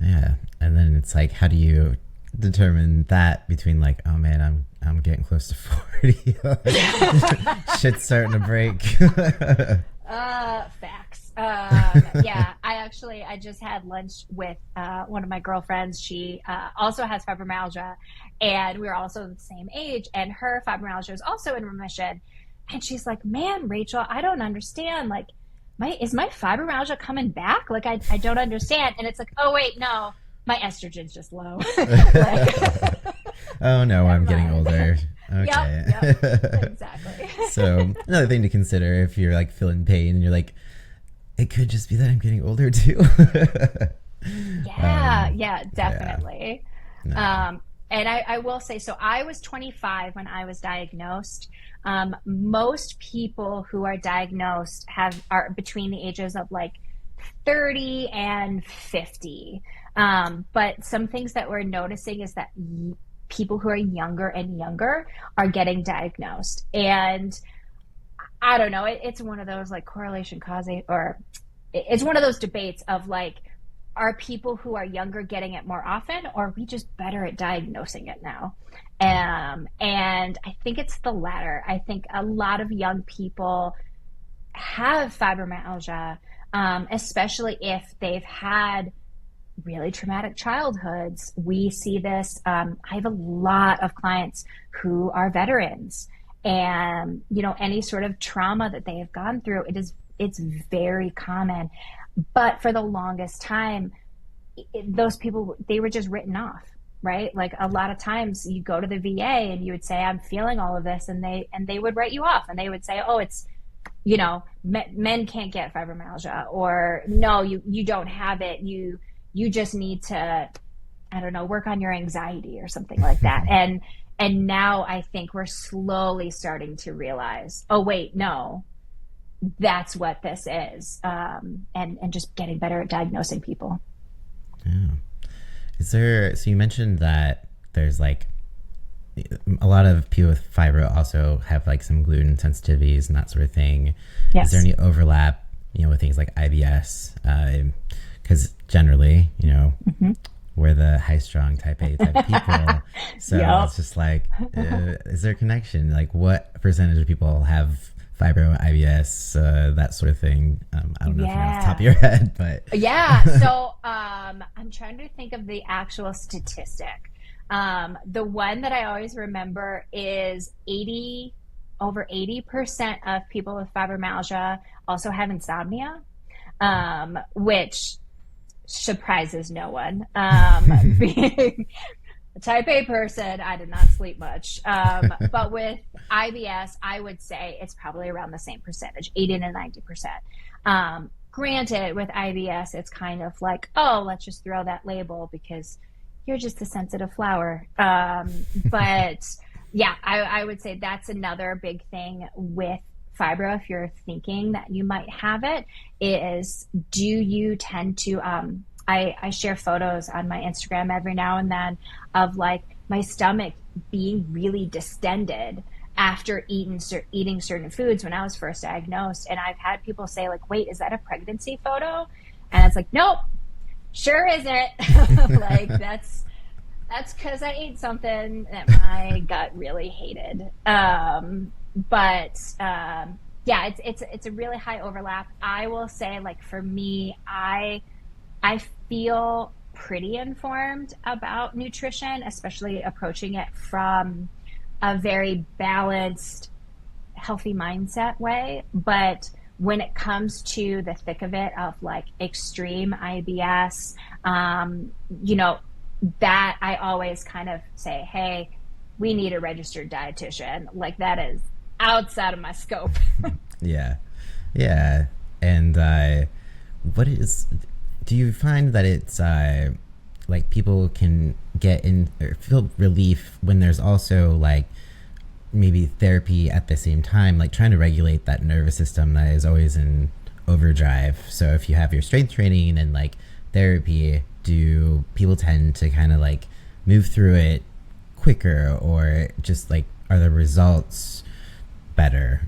Speaker 1: Yeah. And then it's like, how do you determine that between like, oh man, I'm getting close to 40. Shit's starting to break.
Speaker 2: Facts. Yeah, I just had lunch with one of my girlfriends. She also has fibromyalgia, and we were also the same age, and her fibromyalgia is also in remission. And she's like, man, Rachel, I don't understand. Like, is my fibromyalgia coming back? Like, I don't understand. And it's like, oh, wait, no, my estrogen's just low.
Speaker 1: Oh, no, I'm getting older. Okay.
Speaker 2: Yep, exactly.
Speaker 1: So another thing to consider if you're like feeling pain and you're like, it could just be that I'm getting older too.
Speaker 2: Yeah, definitely.
Speaker 1: Yeah. No.
Speaker 2: And I will say, so I was 25 when I was diagnosed. Most people who are diagnosed are between the ages of like 30 and 50. But some things that we're noticing is that people who are younger and younger are getting diagnosed. And I don't know, it's one of those like correlation causation, or it's one of those debates of like, are people who are younger getting it more often, or are we just better at diagnosing it now? And I think it's the latter. I think a lot of young people have fibromyalgia, especially if they've had really traumatic childhoods. We see this. I have a lot of clients who are veterans, and any sort of trauma that they have gone through, it's very common. But for the longest time, those people, they were just written off, right? Like a lot of times you go to the VA and you would say, I'm feeling all of this, and they would write you off, and they would say, oh, it's men can't get fibromyalgia, or no, you don't have it, you just need to, I don't know, work on your anxiety or something like that. And now I think we're slowly starting to realize, oh, wait, no, that's what this is. And just getting better at diagnosing people.
Speaker 1: Yeah. So you mentioned that there's like a lot of people with fibro also have like some gluten sensitivities and that sort of thing. Yes. Is there any overlap, with things like IBS? Because generally, mm-hmm. we're the high strung type A type people. So It's just like, is there a connection? Like, what percentage of people have fibro, IBS, that sort of thing. I don't know if you know off the top of your
Speaker 2: Yeah.
Speaker 1: head, but
Speaker 2: Yeah. So I'm trying to think of the actual statistic. The one that I always remember is over 80% of people with fibromyalgia also have insomnia, which surprises no one. Being a type A person, I did not sleep much. But with IBS, I would say it's probably around the same percentage, 80 to 90%. Granted, with IBS, it's kind of like, oh, let's just throw that label because you're just a sensitive flower. But yeah, I would say that's another big thing with fibro. If you're thinking that you might have it, is do you tend to, I share photos on my Instagram every now and then of like my stomach being really distended after eating certain foods when I was first diagnosed. And I've had people say like, wait, is that a pregnancy photo? And it's like, nope, sure isn't. Like that's because I ate something that my gut really hated. Yeah, it's a really high overlap. I will say, like for me, I feel pretty informed about nutrition, especially approaching it from a very balanced, healthy mindset way. But when it comes to the thick of it, of like extreme IBS, that I always kind of say, hey, we need a registered dietitian. Like that is outside of my scope.
Speaker 1: Yeah. And do you find that it's like people can get in or feel relief when there's also like maybe therapy at the same time, like trying to regulate that nervous system that is always in overdrive? So if you have your strength training and like therapy, do people tend to kind of like move through it quicker, or just like are the results better?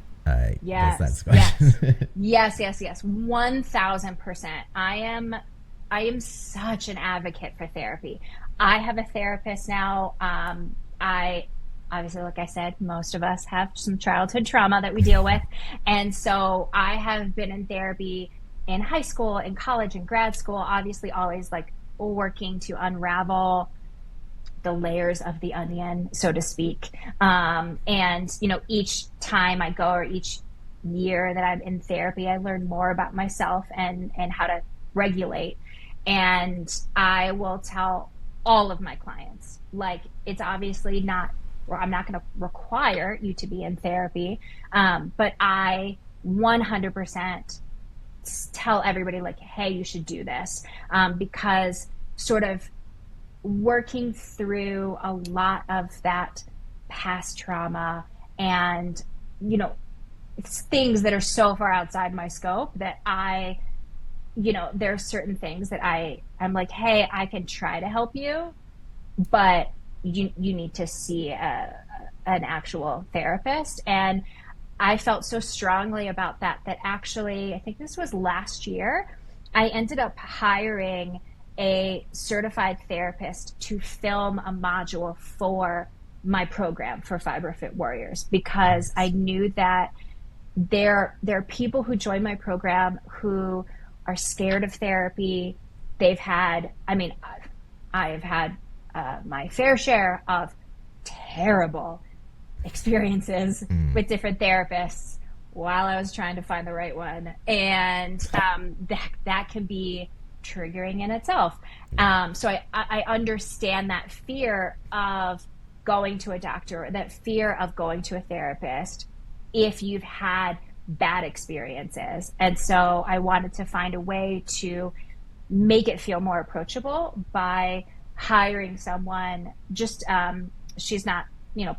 Speaker 2: Yes.
Speaker 1: That's question.
Speaker 2: Yes. 1000%. I am such an advocate for therapy. I have a therapist now. I obviously, like I said, most of us have some childhood trauma that we deal with. And so I have been in therapy in high school, in college, in grad school, obviously always like working to unravel the layers of the onion, so to speak. And, each time I go, or each year that I'm in therapy, I learn more about myself and how to regulate. And I will tell all of my clients, like, it's obviously not, or I'm not going to require you to be in therapy. But I 100% tell everybody like, hey, you should do this. Because sort of working through a lot of that past trauma and, it's things that are so far outside my scope that there are certain things that I'm like, hey, I can try to help you, but you need to see an actual therapist. And I felt so strongly about that actually, I think this was last year, I ended up hiring a certified therapist to film a module for my program for FibroFit Warriors, because I knew that there are people who join my program who are scared of therapy. I've had my fair share of terrible experiences with different therapists while I was trying to find the right one. And that can be triggering in itself. So I understand that fear of going to a doctor, that fear of going to a therapist if you've had bad experiences. And so I wanted to find a way to make it feel more approachable by hiring someone. Just she's not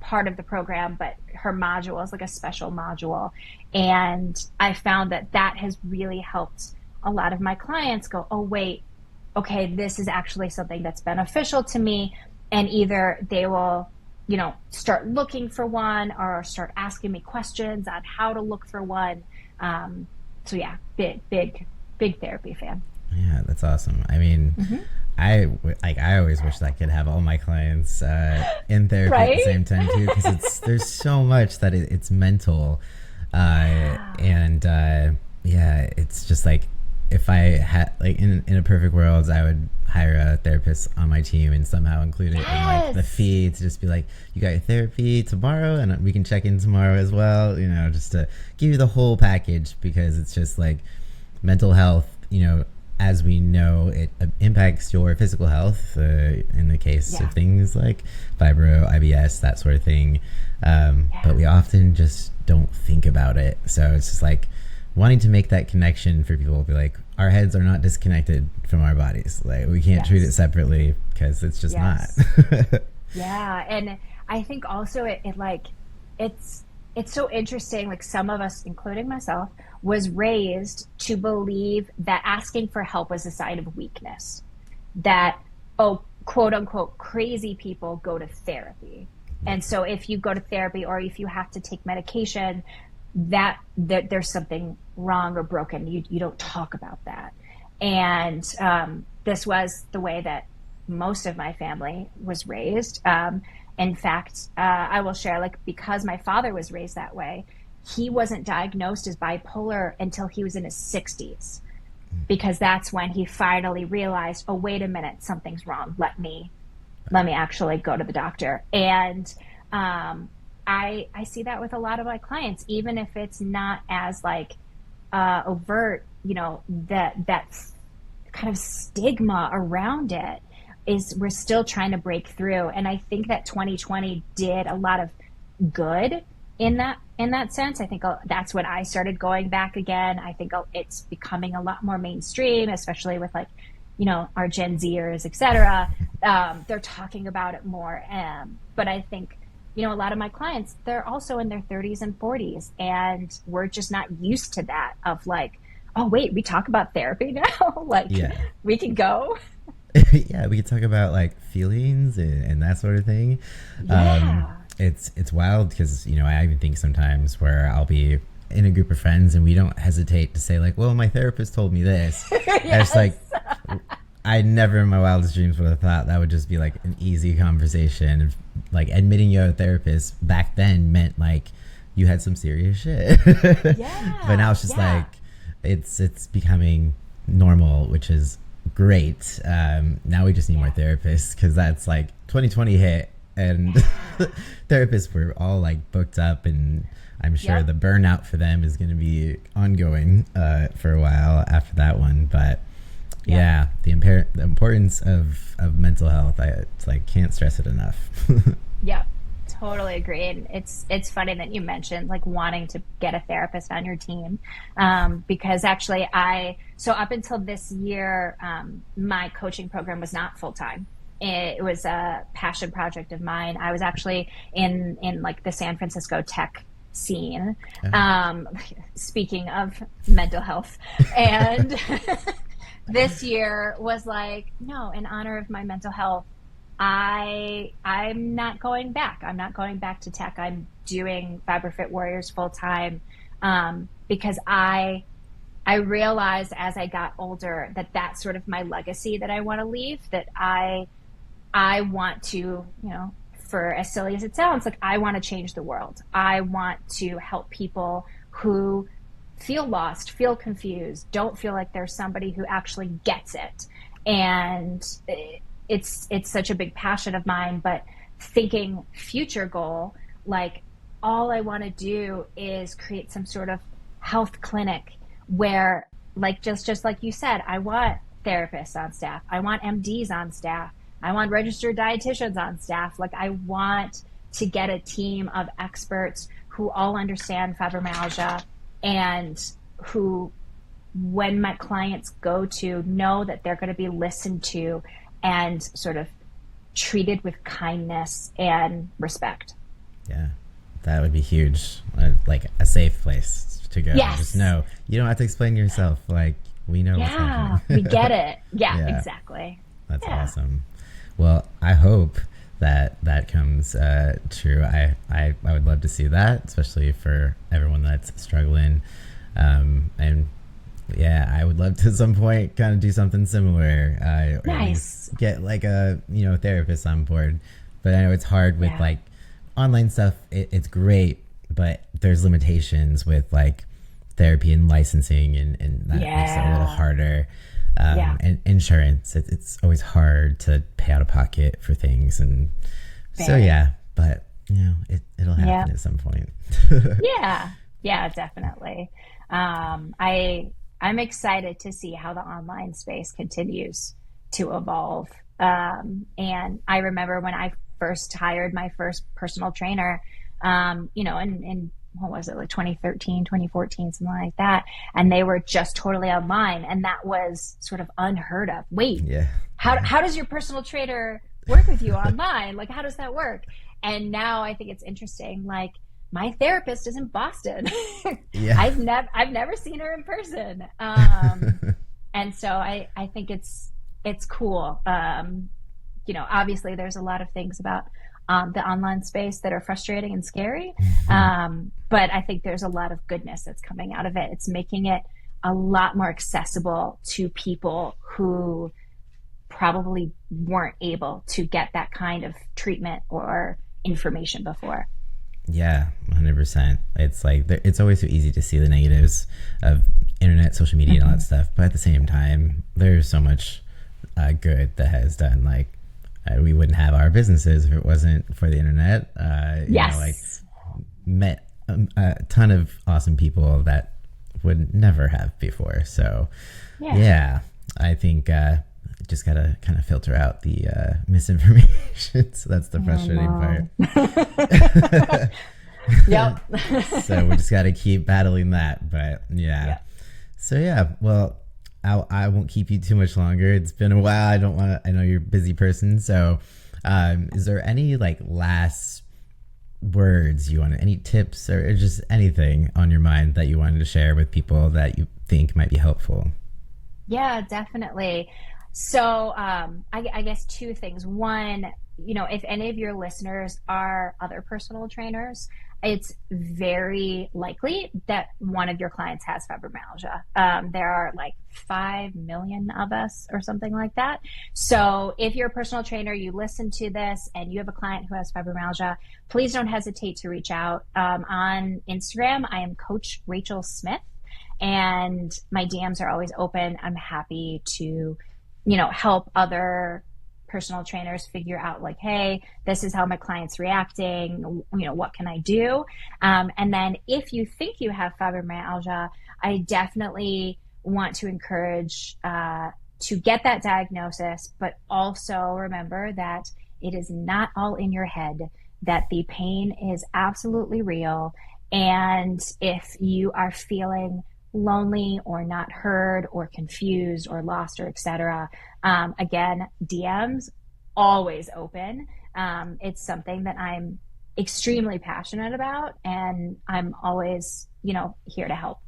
Speaker 2: part of the program, but her module is like a special module. And I found that has really helped a lot of my clients go, oh wait, okay, this is actually something that's beneficial to me. And either they will start looking for one, or start asking me questions on how to look for one. So yeah, big therapy fan.
Speaker 1: Yeah, that's awesome. I mean, I always wish that I could have all my clients in therapy at the same time too, because there's so much that it's mental. And yeah, it's just like, if I had like in a perfect world, I would hire a therapist on my team and somehow include it in like the feed to just be like, you got your therapy tomorrow and we can check in tomorrow as well, you know, just to give you the whole package, because it's just like mental health, you know, as we know, it impacts your physical health in the case of things like fibro, IBS, that sort of thing. But we often just don't think about it. So it's just like wanting to make that connection for people to be like, our heads are not disconnected from our bodies. Like, we can't treat it separately, because it's just not.
Speaker 2: Yeah. And I think also it's so interesting. Like, some of us, including myself, was raised to believe that asking for help was a sign of weakness, that, oh, quote unquote, crazy people go to therapy. And so if you go to therapy or if you have to take medication, that there's something wrong or broken. You don't talk about that. And this was the way that most of my family was raised. In fact, I will share, like, because my father was raised that way, he wasn't diagnosed as bipolar until he was in his 60s, because that's when he finally realized, oh, wait a minute, something's wrong. Let me actually go to the doctor. And I see that with a lot of my clients, even if it's not as like overt, you know, that kind of stigma around it is, we're still trying to break through. And I think that 2020 did a lot of good in that sense. I think that's when I started going back again. I think it's becoming a lot more mainstream, especially with, like, you know, our Gen Zers, et cetera. They're talking about it more. But I think, you know, a lot of my clients, they're also in their 30s and 40s, and we're just not used to that, of like, oh, wait, we talk about therapy now? Like, we can go.
Speaker 1: Yeah, we can talk about like feelings and that sort of thing. It's wild, because, you know, I even think sometimes where I'll be in a group of friends and we don't hesitate to say like, well, my therapist told me this. And it's like, I never in my wildest dreams would have thought that would just be like an easy conversation. Like, admitting you a therapist back then meant like you had some serious shit. But now it's just like, it's becoming normal, which is great. Now we just need more therapists, because that's like 2020 hit and therapists were all like booked up, and I'm sure the burnout for them is going to be ongoing for a while after that one. But the importance of mental health, it's like, can't stress it enough.
Speaker 2: Yeah, totally agree. And it's funny that you mentioned like wanting to get a therapist on your team, because actually so up until this year, my coaching program was not full-time. It was a passion project of mine. I was actually in like the San Francisco tech scene, speaking of mental health, and this year was like, no, in honor of my mental health, I'm not going back. I'm not going back to tech. I'm doing FibroFit Warriors full time, because I realized as I got older that that's sort of my legacy that I want to leave. That I want to, you know, for as silly as it sounds, like, I want to change the world. I want to help people who feel lost, feel confused, don't feel like there's somebody who actually gets it. And it's such a big passion of mine. But thinking future goal, like, all I want to do is create some sort of health clinic where, like, just like you said, I want therapists on staff. I want MDs on staff. I want registered dietitians on staff. Like, I want to get a team of experts who all understand fibromyalgia, and who, when my clients go to, know that they're going to be listened to and sort of treated with kindness and respect.
Speaker 1: Yeah, that would be huge. Like a safe place to go.
Speaker 2: Yes.
Speaker 1: Just know you don't have to explain yourself. Like, we know what's happening.
Speaker 2: We get it. Yeah, exactly.
Speaker 1: That's awesome. Well, I hope that comes true. I would love to see that, especially for everyone that's struggling. And yeah, I would love to at some point kind of do something similar. Or at least get like a, you know, therapist on board. But I know it's hard with like online stuff. It's great but there's limitations with like therapy and licensing, and that makes it a little harder. And insurance, it's always hard to pay out of pocket for things. And so, but it'll happen at some point.
Speaker 2: Yeah, definitely. I'm excited to see how the online space continues to evolve. And I remember when I first hired my first personal trainer, in what was it, like 2013, 2014, something like that. And they were just totally online. And that was sort of unheard of. Wait, how does your personal trainer work with you online? Like, how does that work? And now I think it's interesting. Like, my therapist is in Boston. I've never seen her in person. And so I think it's cool. Obviously there's a lot of things about the online space that are frustrating and scary. But I think there's a lot of goodness that's coming out of it. It's making it a lot more accessible to people who probably weren't able to get that kind of treatment or information before.
Speaker 1: Yeah, 100%. It's like, it's always so easy to see the negatives of internet, social media, and all that stuff. But at the same time, there's so much good that has done. Like, we wouldn't have our businesses if it wasn't for the internet. Met a ton of awesome people that would never have before. So, I think just gotta kind of filter out the misinformation. So that's the frustrating part.
Speaker 2: Yep.
Speaker 1: So we just gotta keep battling that. But so well, I won't keep you too much longer. It's been a while. I know you're a busy person. So is there any like last words you want, any tips or just anything on your mind that you wanted to share with people that you think might be helpful?
Speaker 2: Yeah, definitely. So I guess two things. One, if any of your listeners are other personal trainers, it's very likely that one of your clients has fibromyalgia. There are like 5 million of us or something like that. So if you're a personal trainer, you listen to this and you have a client who has fibromyalgia, please don't hesitate to reach out. On Instagram, I am Coach Rachel Smith, and my DMs are always open. I'm happy to help other personal trainers figure out like, hey, this is how my client's reacting, what can I do? And then if you think you have fibromyalgia, I definitely want to encourage to get that diagnosis, but also remember that it is not all in your head, that the pain is absolutely real. And if you are feeling lonely or not heard or confused or lost or etc., again, DMs always open. It's something that I'm extremely passionate about, and I'm always here to help.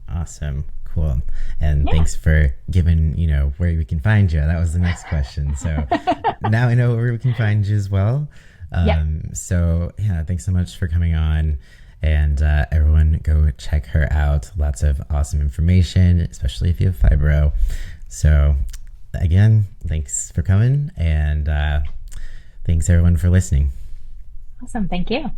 Speaker 1: Awesome. Cool. And thanks for giving where we can find you. That was the next question. So now I know where we can find you as well. So thanks so much for coming on. And everyone go check her out. Lots of awesome information, especially if you have fibro. So again, thanks for coming. And thanks everyone for listening.
Speaker 2: Awesome. Thank you.